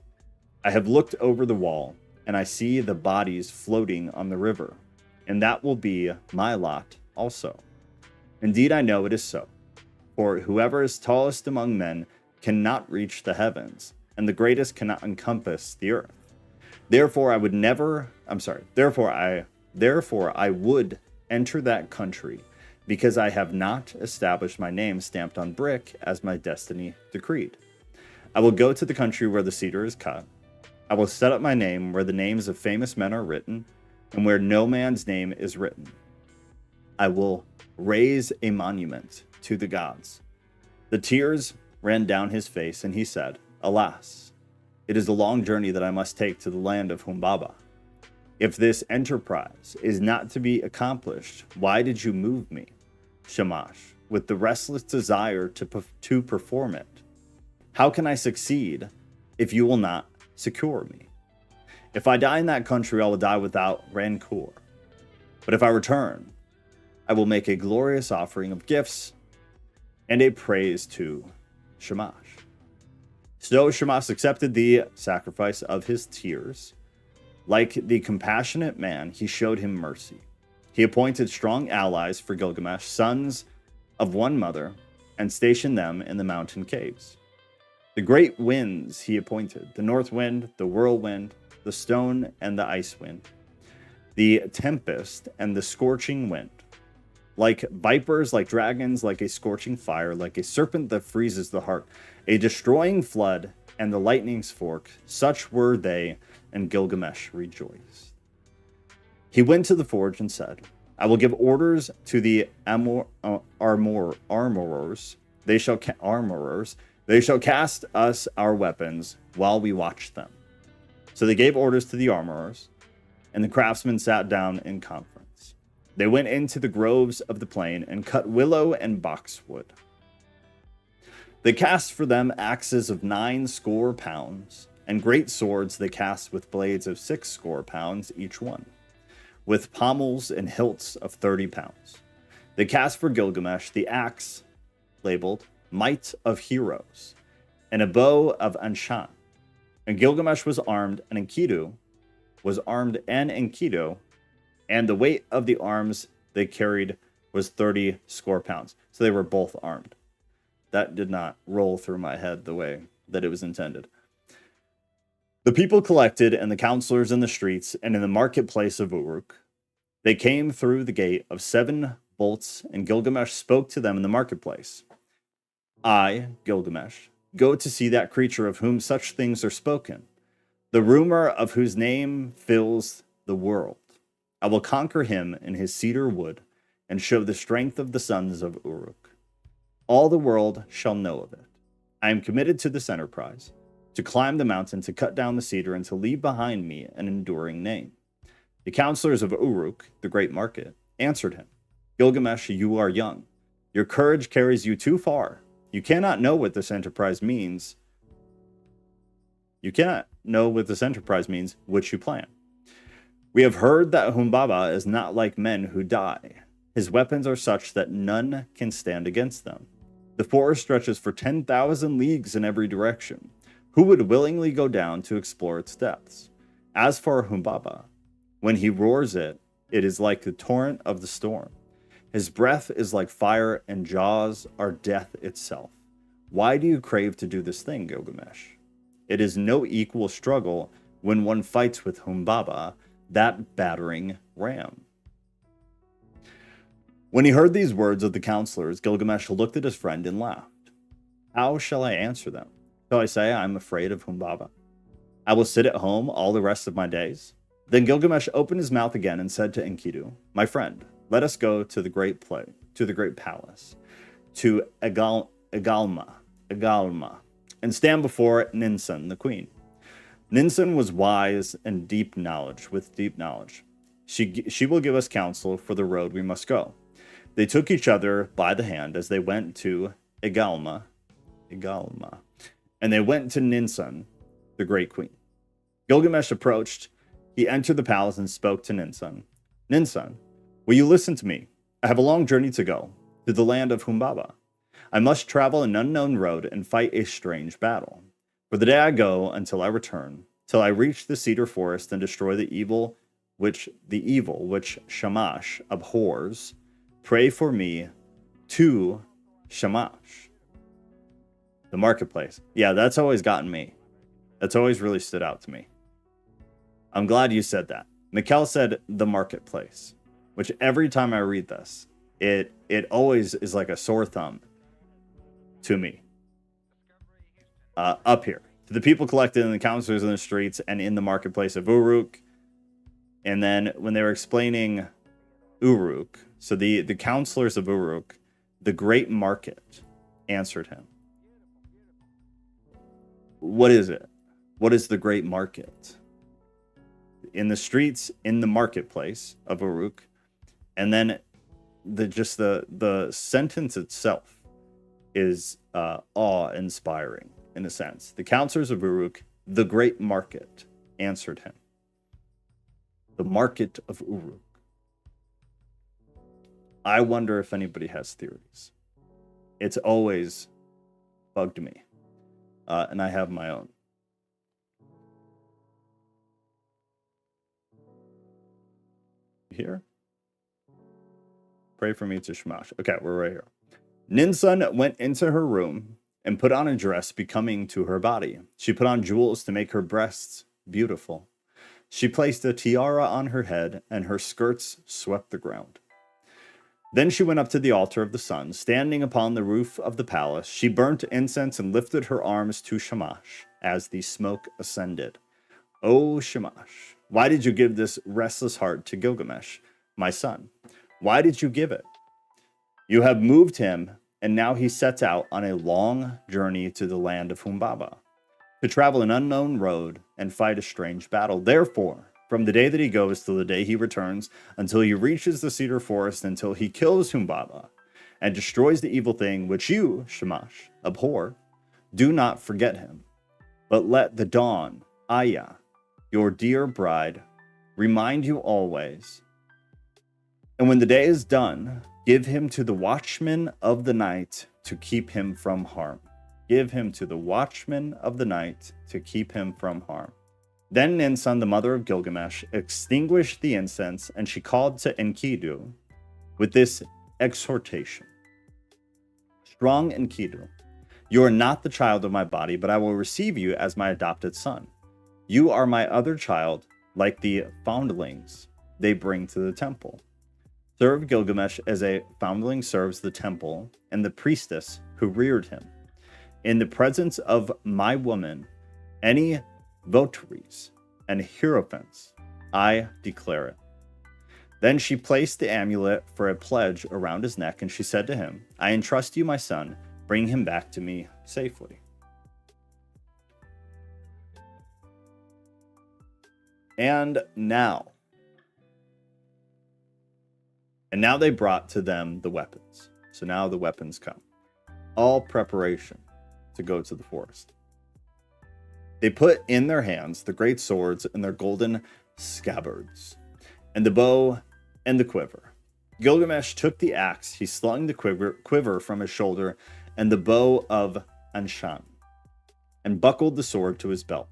I have looked over the wall, and I see the bodies floating on the river, and that will be my lot also. Indeed, I know it is so. For whoever is tallest among men cannot reach the heavens, and the greatest cannot encompass the earth. Therefore I would enter that country, because I have not established my name stamped on brick as my destiny decreed. I will go to the country where the cedar is cut. I will set up my name where the names of famous men are written, and where no man's name is written. I will raise a monument to the gods. The tears ran down his face, and he said, Alas, it is a long journey that I must take to the land of Humbaba. If this enterprise is not to be accomplished, why did you move me, Shamash, with the restless desire to perform it? How can I succeed if you will not secure me? If I die in that country, I will die without rancor. But if I return, I will make a glorious offering of gifts and a praise to Shamash. So Shamash accepted the sacrifice of his tears. Like the compassionate man, he showed him mercy. He appointed strong allies for Gilgamesh, sons of one mother, and stationed them in the mountain caves. The great winds he appointed, the north wind, the whirlwind, the stone and the ice wind, the tempest and the scorching wind. Like vipers, like dragons, like a scorching fire, like a serpent that freezes the heart, a destroying flood, and the lightning's fork, such were they, and Gilgamesh rejoiced. He went to the forge and said, I will give orders to the armorers. They shall cast us our weapons while we watch them. So they gave orders to the armorers, and the craftsmen sat down in conference. They went into the groves of the plain and cut willow and boxwood. They cast for them axes of 90 pounds, and great swords they cast with blades of 60 pounds each one, with pommels and hilts of 30 pounds. They cast for Gilgamesh the axe labeled Might of Heroes, and a bow of Anshan. And Gilgamesh was armed, and Enkidu was armed, and Enkidu, and the weight of the arms they carried was 30 pounds. So they were both armed. That did not roll through my head the way that it was intended. The people collected, and the counselors in the streets and in the marketplace of Uruk. They came through the gate of 7 bolts, and Gilgamesh spoke to them in the marketplace. I, Gilgamesh, go to see that creature of whom such things are spoken, the rumor of whose name fills the world. I will conquer him in his cedar wood, and show the strength of the sons of Uruk. All the world shall know of it. I am committed to this enterprise, to climb the mountain, to cut down the cedar, and to leave behind me an enduring name. The counselors of Uruk, the great market, answered him, Gilgamesh, you are young. Your courage carries you too far. You cannot know what this enterprise means. Which you plan. We have heard that Humbaba is not like men who die. His weapons are such that none can stand against them. The forest stretches for 10,000 leagues in every direction. Who would willingly go down to explore its depths? As for Humbaba, when he roars it is like the torrent of the storm. His breath is like fire, and jaws are death itself. Why do you crave to do this thing, Gilgamesh? It is no equal struggle when one fights with Humbaba, that battering ram. When he heard these words of the counselors, Gilgamesh looked at his friend and laughed. How shall I answer them? Shall I say I am afraid of Humbaba? I will sit at home all the rest of my days? Then Gilgamesh opened his mouth again and said to Enkidu, my friend, let us go to the great palace, to Egalma, and stand before Ninsun, the queen. Ninsun was wise and deep knowledge. She will give us counsel for the road we must go. They took each other by the hand as they went to Egalma, and they went to Ninsun, the great queen. Gilgamesh approached. He entered the palace and spoke to Ninsun. Ninsun, will you listen to me? I have a long journey to go, to the land of Humbaba. I must travel an unknown road and fight a strange battle. For the day I go until I return, till I reach the cedar forest and destroy the evil which Shamash abhors, pray for me to Shamash. The marketplace. Yeah, that's always gotten me. That's always really stood out to me. I'm glad you said that. Mikkel said the marketplace, which every time I read this, it always is like a sore thumb to me. Up here. To the people collected in the counselors in the streets and in the marketplace of Uruk. And then when they were explaining Uruk, so the counselors of Uruk, the great market, answered him. What is it? What is the great market? In the streets, in the marketplace of Uruk. And then the sentence itself is awe-inspiring in a sense. The counselors of Uruk, the great market, answered him. The market of Uruk. I wonder if anybody has theories. It's always bugged me. And I have my own. Here? Pray for me to Shamash. Okay, we're right here. Ninsun went into her room and put on a dress becoming to her body. She put on jewels to make her breasts beautiful. She placed a tiara on her head, and her skirts swept the ground. Then she went up to the altar of the sun. Standing upon the roof of the palace, she burnt incense and lifted her arms to Shamash as the smoke ascended. O Shamash, why did you give this restless heart to Gilgamesh, my son? Why did you give it? You have moved him, and now he sets out on a long journey to the land of Humbaba, to travel an unknown road and fight a strange battle. Therefore, from the day that he goes till the day he returns, until he reaches the cedar forest, until he kills Humbaba and destroys the evil thing which you, Shamash, abhor, do not forget him, but let the dawn, Aya, your dear bride, remind you always. And when the day is done, give him to the watchman of the night to keep him from harm. Give him to the watchman of the night to keep him from harm. Then Ninsun, the mother of Gilgamesh, extinguished the incense, and she called to Enkidu with this exhortation. Strong Enkidu, you are not the child of my body, but I will receive you as my adopted son. You are my other child, like the foundlings they bring to the temple. Serve Gilgamesh as a foundling serves the temple and the priestess who reared him. In the presence of my woman, any votaries and hierophants, I declare it. Then she placed the amulet for a pledge around his neck, and she said to him, I entrust you, my son, bring him back to me safely. And now they brought to them the weapons. So now the weapons come. All preparation to go to the forest. They put in their hands the great swords and their golden scabbards, and the bow and the quiver. Gilgamesh took the axe, he slung the quiver from his shoulder, and the bow of Anshan, and buckled the sword to his belt.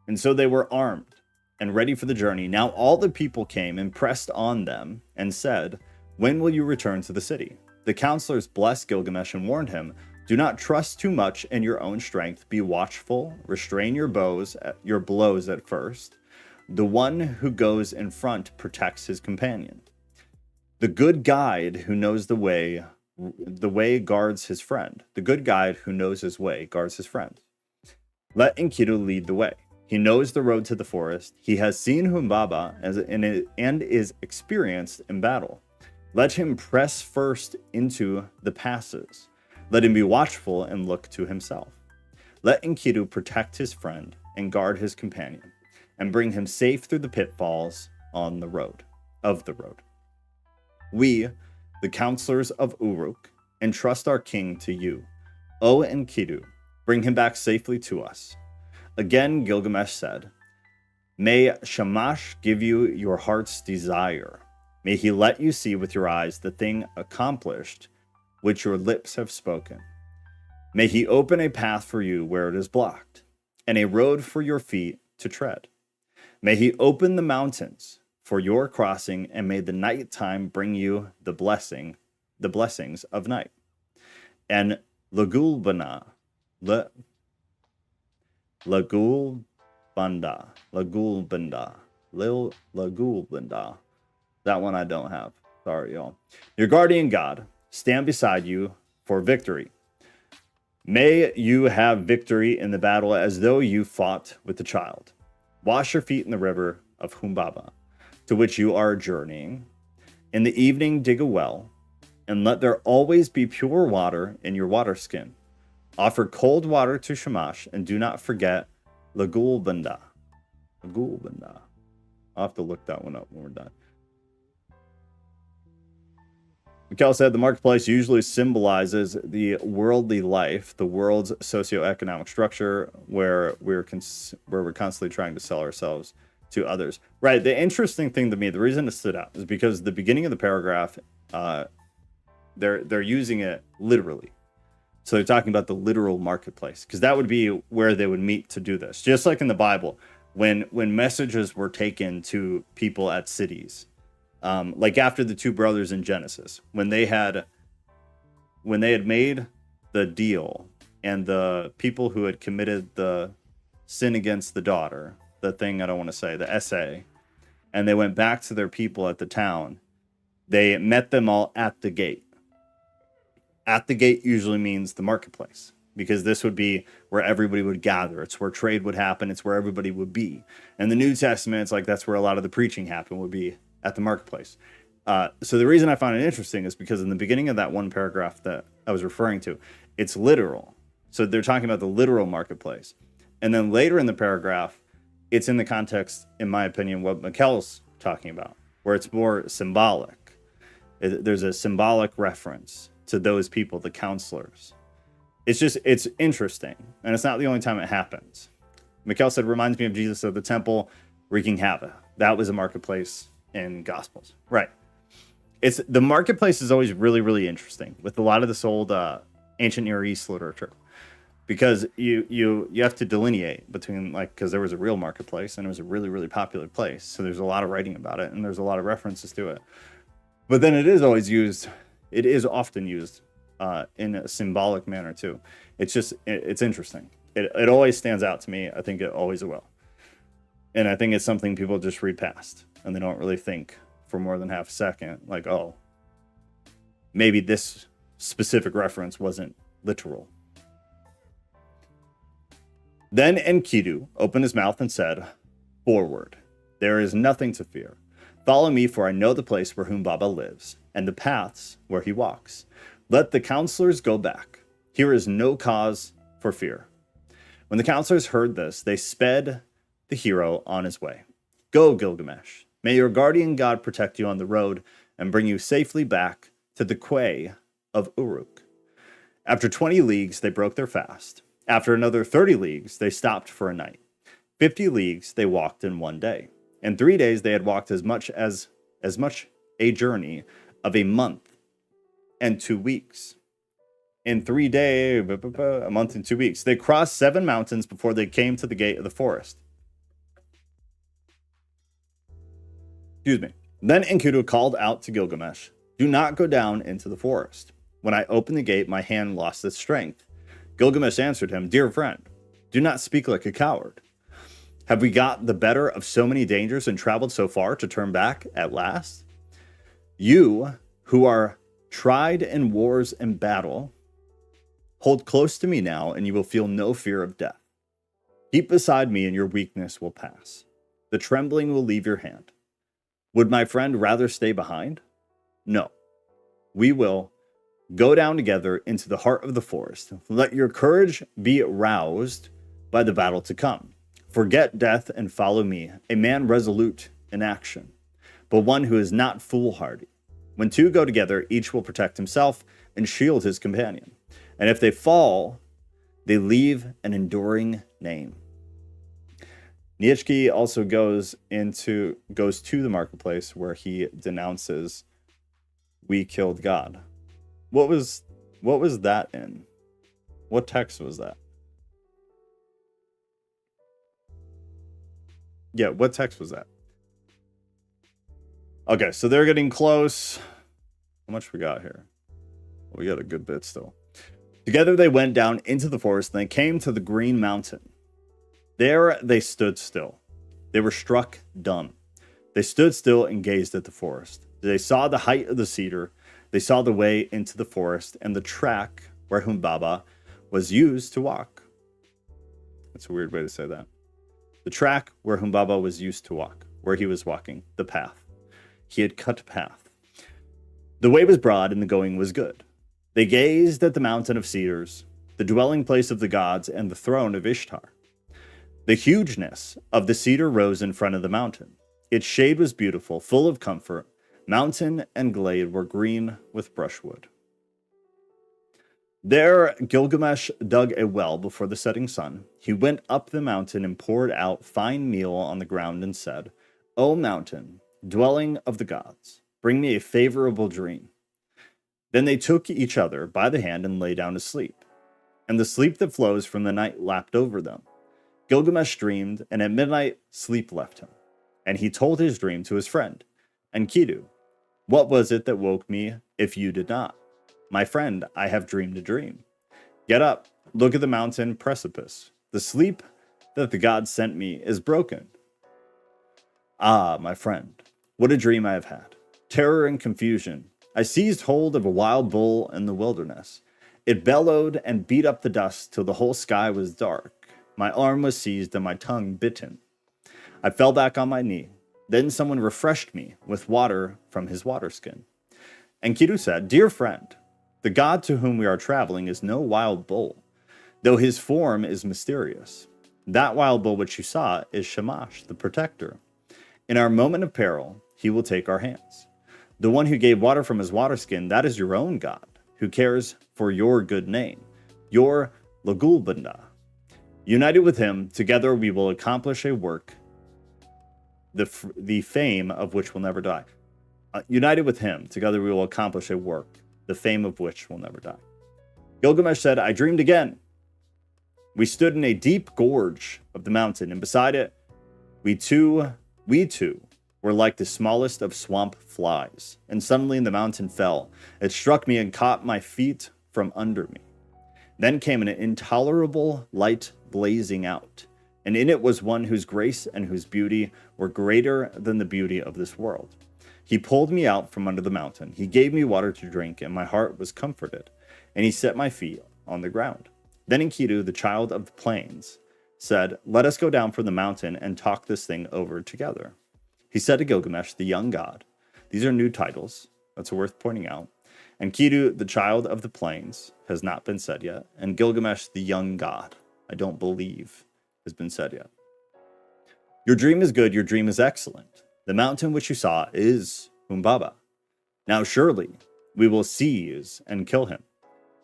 And so they were armed and ready for the journey. Now all the people came and pressed on them and said, when will you return to the city? The counselors blessed Gilgamesh and warned him, do not trust too much in your own strength. Be watchful, restrain your blows at first. The one who goes in front protects his companion. The good guide who knows the way guards his friend. The good guide who knows his way guards his friend. Let Enkidu lead the way. He knows the road to the forest. He has seen Humbaba and is experienced in battle. Let him press first into the passes. Let him be watchful and look to himself. Let Enkidu protect his friend and guard his companion, and bring him safe through the pitfalls of the road. We, the counselors of Uruk, entrust our king to you. O Enkidu, bring him back safely to us. Again, Gilgamesh said, may Shamash give you your heart's desire. May he let you see with your eyes the thing accomplished which your lips have spoken. May he open a path for you where it is blocked, and a road for your feet to tread. May he open the mountains for your crossing, and may the night time bring you the blessings of night. And Lagulbanda, that one I don't have. Sorry, y'all. Your guardian God, stand beside you for victory. May you have victory in the battle as though you fought with the child. Wash your feet in the river of Humbaba, to which you are journeying. In the evening, dig a well, and let there always be pure water in your water skin. Offer cold water to Shamash, and do not forget Lagulbanda. I'll have to look that one up when we're done. Mikkel said the marketplace usually symbolizes the worldly life, the world's socioeconomic structure, where we're constantly trying to sell ourselves to others. Right. The interesting thing to me, the reason it stood out, is because the beginning of the paragraph, they're using it literally. So they're talking about the literal marketplace, because that would be where they would meet to do this. Just like in the Bible, when messages were taken to people at cities. Like after the two brothers in Genesis, when they had made the deal, and the people who had committed the sin against the daughter thing I don't want to say, the essay, and they went back to their people at the town, they met them all at the gate. At the gate usually means the marketplace, because this would be where everybody would gather. It's where trade would happen. It's where everybody would be. And the New Testament, it's like that's where a lot of the preaching happened, would be at the marketplace. So the reason I find it interesting is because in the beginning of that one paragraph that I was referring to, it's literal. So they're talking about the literal marketplace. And then later in the paragraph, it's in the context, in my opinion, what Mikkel's talking about, where it's more symbolic. There's a symbolic reference to those people, the counselors. It's interesting. And it's not the only time it happens. Mikkel said, reminds me of Jesus at the temple wreaking havoc. That was a marketplace in Gospels. Right. The marketplace is always really, really interesting with a lot of this old ancient Near East literature, because you have to delineate between, like, because there was a real marketplace and it was a really, really popular place. So there's a lot of writing about it and there's a lot of references to it. But then it is often used in a symbolic manner too. It's interesting. It always stands out to me. I think it always will. And I think it's something people just read past and they don't really think for more than half a second, like, oh, maybe this specific reference wasn't literal. Then Enkidu opened his mouth and said, forward, there is nothing to fear. Follow me, for I know the place where Humbaba lives, and the paths where he walks. Let the counselors go back. Here is no cause for fear. When the counselors heard this, they sped the hero on his way. Go, Gilgamesh. May your guardian god protect you on the road and bring you safely back to the quay of Uruk. After 20 leagues, they broke their fast. After another 30 leagues, they stopped for a night. 50 leagues they walked in one day. In 3 days, they had walked as much a journey of a month and 2 weeks. In 3 days, a month and 2 weeks, they crossed 7 mountains before they came to the gate of the forest. Excuse me. Then Enkidu called out to Gilgamesh, do not go down into the forest. When I opened the gate, my hand lost its strength. Gilgamesh answered him, dear friend, do not speak like a coward. Have we got the better of so many dangers and traveled so far to turn back at last? You, who are tried in wars and battle, hold close to me now, and you will feel no fear of death. Keep beside me, and your weakness will pass. The trembling will leave your hand. Would my friend rather stay behind? No. We will go down together into the heart of the forest. Let your courage be roused by the battle to come. Forget death and follow me, a man resolute in action, but one who is not foolhardy. When two go together, each will protect himself and shield his companion. And if they fall, they leave an enduring name. Nietzsche also goes to the marketplace where he denounces, we killed God. What was that in? What text was that? Yeah, what text was that? Okay, so they're getting close. How much we got here? We got a good bit still. Together they went down into the forest, and they came to the green mountain. There they stood still. They were struck dumb. They stood still and gazed at the forest. They saw the height of the cedar. They saw the way into the forest and the track where Humbaba was used to walk. That's a weird way to say that. The track where Humbaba was used to walk, where he was walking, the path. He had cut a path. The way was broad and the going was good. They gazed at the mountain of cedars, the dwelling place of the gods, and the throne of Ishtar. The hugeness of the cedar rose in front of the mountain. Its shade was beautiful, full of comfort. Mountain and glade were green with brushwood. There Gilgamesh dug a well before the setting sun. He went up the mountain and poured out fine meal on the ground and said, O mountain, dwelling of the gods, bring me a favorable dream. Then they took each other by the hand and lay down to sleep. And the sleep that flows from the night lapped over them. Gilgamesh dreamed, and at midnight sleep left him. And he told his dream to his friend, Enkidu. What was it that woke me if you did not? My friend, I have dreamed a dream. Get up, look at the mountain precipice. The sleep that the god sent me is broken. Ah, my friend, what a dream I have had. Terror and confusion. I seized hold of a wild bull in the wilderness. It bellowed and beat up the dust till the whole sky was dark. My arm was seized and my tongue bitten. I fell back on my knee. Then someone refreshed me with water from his water skin. Enkidu said, Dear friend, the god to whom we are traveling is no wild bull, though his form is mysterious. That wild bull which you saw is Shamash, the protector. In our moment of peril, he will take our hands. The one who gave water from his water skin, that is your own God, who cares for your good name, your Lagulbanda. United with him, together we will accomplish a work, the fame of which will never die. United with him, together we will accomplish a work, the fame of which will never die. Gilgamesh said, I dreamed again. We stood in a deep gorge of the mountain, and beside it, we two were like the smallest of swamp flies. And suddenly the mountain fell. It struck me and caught my feet from under me. Then came an intolerable light blazing out, and in it was one whose grace and whose beauty were greater than the beauty of this world. He pulled me out from under the mountain. He gave me water to drink, and my heart was comforted, and he set my feet on the ground. Then Enkidu, the child of the plains, said, Let us go down from the mountain and talk this thing over together. He said to Gilgamesh, the young god, these are new titles, that's worth pointing out. Enkidu, the child of the plains, has not been said yet, and Gilgamesh, the young god, I don't believe has been said yet. Your dream is good, your dream is excellent. The mountain which you saw is Humbaba. Now surely we will seize and kill him,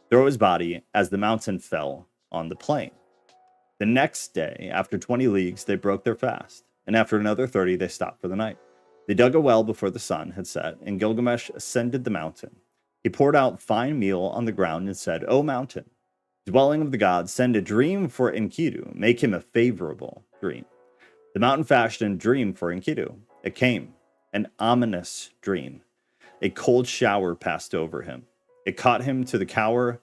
throw his body as the mountain fell on the plain. The next day, after 20 leagues, they broke their fast, and after another 30, they stopped for the night. They dug a well before the sun had set, and Gilgamesh ascended the mountain. He poured out fine meal on the ground and said, O mountain, dwelling of the gods, send a dream for Enkidu, make him a favorable dream. The mountain fashioned a dream for Enkidu. It came, an ominous dream. A cold shower passed over him. It caused him to cower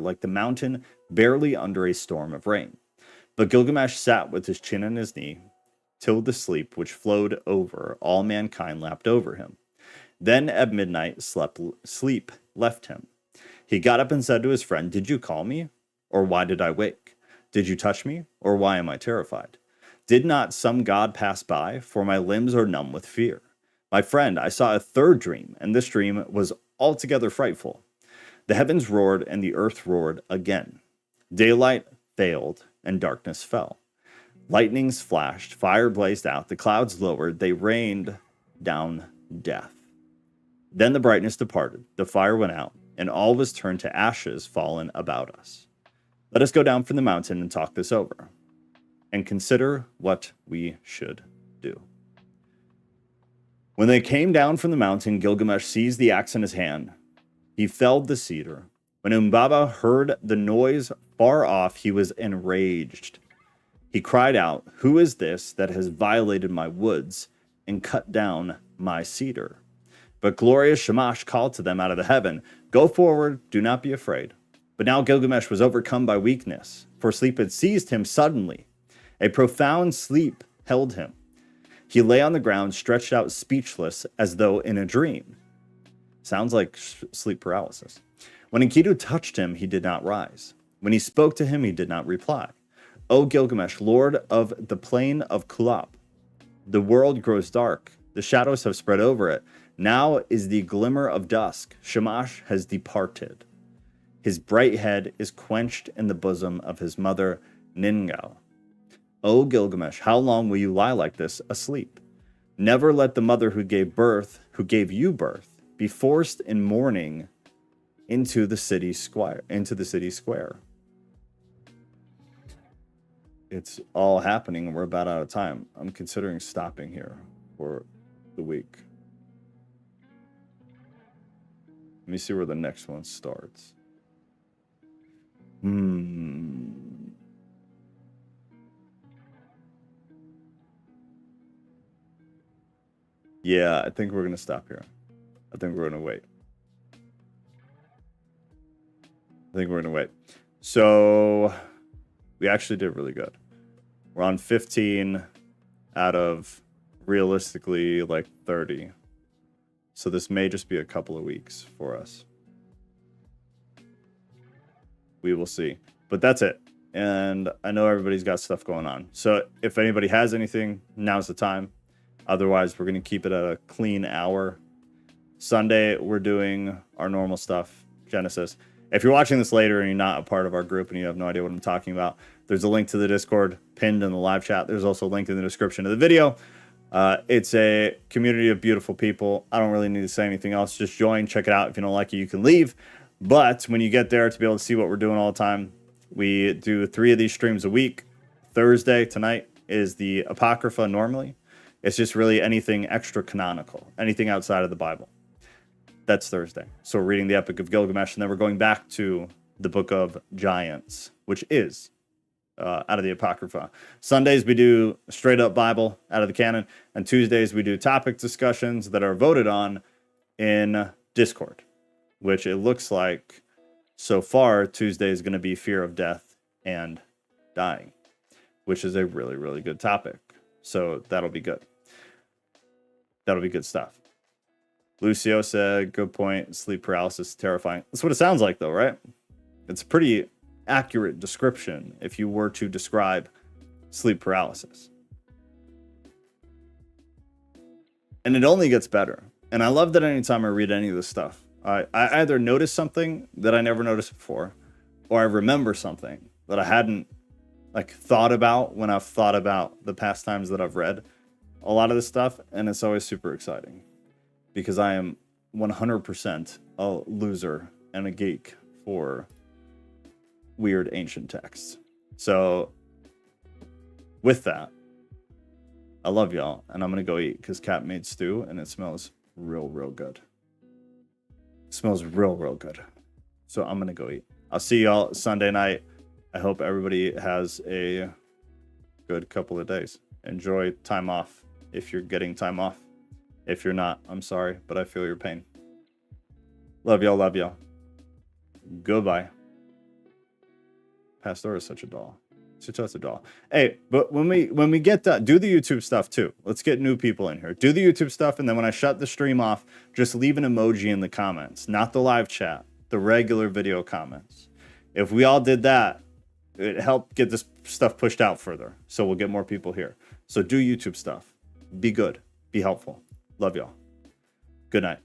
like the mountain barely under a storm of rain. But Gilgamesh sat with his chin on his knee, till the sleep which flowed over all mankind lapped over him. Then at midnight sleep left him. He got up and said to his friend, Did you call me? Or why did I wake? Did you touch me? Or why am I terrified? Did not some god pass by? For my limbs are numb with fear. My friend, I saw a third dream, and this dream was altogether frightful. The heavens roared, and the earth roared again. Daylight failed, and darkness fell. Lightnings flashed, fire blazed out, the clouds lowered, they rained down death. Then the brightness departed, the fire went out, and all was turned to ashes fallen about us. Let us go down from the mountain and talk this over, and consider what we should do. When they came down from the mountain, Gilgamesh seized the axe in his hand. He felled the cedar. When Humbaba heard the noise far off, he was enraged. He cried out, Who is this that has violated my woods and cut down my cedar? But glorious Shamash called to them out of the heaven, Go forward, do not be afraid. But now Gilgamesh was overcome by weakness, for sleep had seized him suddenly. A profound sleep held him. He lay on the ground, stretched out speechless, as though in a dream. Sounds like sleep paralysis. When Enkidu touched him, he did not rise. When he spoke to him, he did not reply. O Gilgamesh, lord of the plain of Kulab, the world grows dark. The shadows have spread over it. Now is the glimmer of dusk. Shamash has departed. His bright head is quenched in the bosom of his mother, Ningao. O Gilgamesh, how long will you lie like this, asleep? Never let the mother who gave you birth, be forced in mourning into the city square. It's all happening, and we're about out of time. I'm considering stopping here for the week. Let me see where the next one starts. Yeah, I think we're going to stop here. I think we're going to wait. So we actually did really good. We're on 15 out of realistically like 30. So this may just be a couple of weeks for us. We will see. But that's it. And I know everybody's got stuff going on. So if anybody has anything, now's the time. Otherwise, we're going to keep it at a clean hour. Sunday, we're doing our normal stuff, Genesis. If you're watching this later and you're not a part of our group and you have no idea what I'm talking about, there's a link to the Discord pinned in the live chat. There's also a link in the description of the video. It's a community of beautiful people. I don't really need to say anything else. Just join, check it out. If you don't like it, you can leave. But when you get there, to be able to see what we're doing all the time, we do 3 of these streams a week. Thursday, tonight, is the Apocrypha normally. It's just really anything extra canonical, anything outside of the Bible. That's Thursday. So we're reading the Epic of Gilgamesh, and then we're going back to the Book of Giants, which is out of the Apocrypha. Sundays, we do straight up Bible out of the canon, and Tuesdays, we do topic discussions that are voted on in Discord, which it looks like so far Tuesday is going to be fear of death and dying, which is a really, really good topic. So that'll be good. That'll be good stuff. Lucio said, good point. Sleep paralysis is terrifying. That's what it sounds like, though, right? It's a pretty accurate description if you were to describe sleep paralysis. And it only gets better. And I love that anytime I read any of this stuff, I either notice something that I never noticed before, or I remember something that I hadn't thought about when I've thought about the past times that I've read a lot of this stuff. And it's always super exciting because I am 100% a loser and a geek for weird ancient texts. So with that, I love y'all, and I'm going to go eat because Kat made stew and it smells real, real good. It smells real, real good. So I'm going to go eat. I'll see y'all Sunday night. I hope everybody has a good couple of days. Enjoy time off if you're getting time off. If you're not, I'm sorry, but I feel your pain. Love y'all, love y'all. Goodbye. Pastor is such a doll. Such a doll. Hey, but when we get done, do the YouTube stuff too. Let's get new people in here. Do the YouTube stuff, and then when I shut the stream off, just leave an emoji in the comments. Not the live chat, the regular video comments. If we all did that, it helped get this stuff pushed out further. So we'll get more people here. So do YouTube stuff. Be good. Be helpful. Love y'all. Good night.